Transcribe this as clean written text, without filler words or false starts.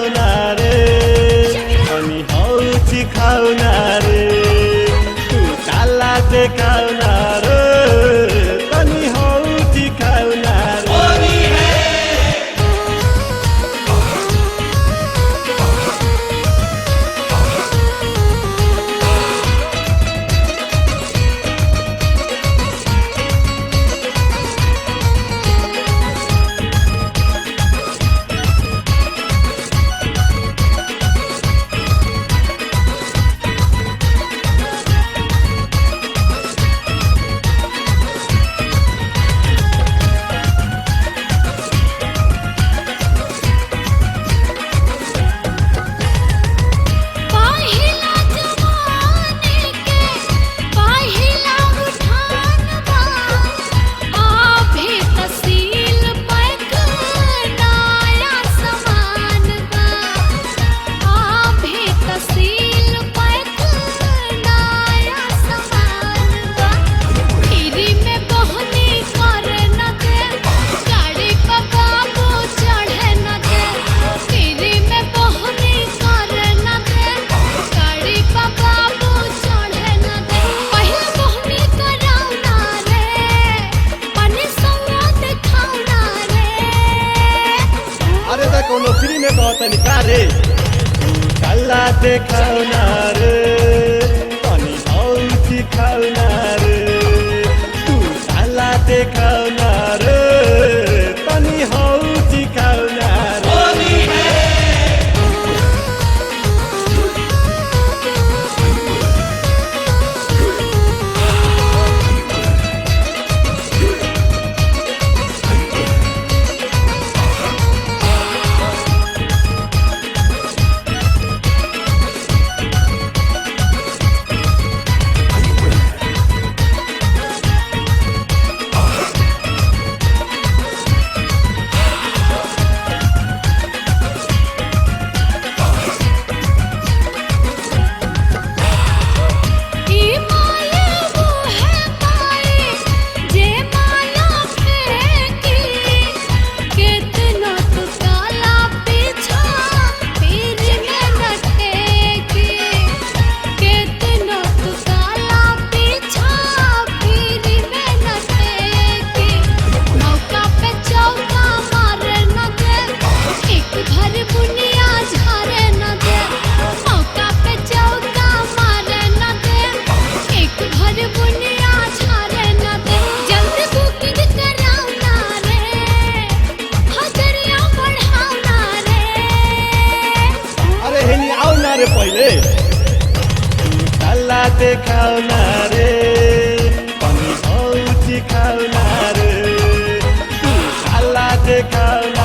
देखाउना रे अनि हौची खाउना रे तू ताला देखाउना रे अनि हौची खाउना रे कोनो फ्री में कहतनी का रे तू ताला देखाउना रे अनि हौची खाउना रे तू ताला देखाउना रे अनि हौची खाउना रे पहिले तू ताला देखाउना रे अनि हौची खाउना रे तू ताला देखाउना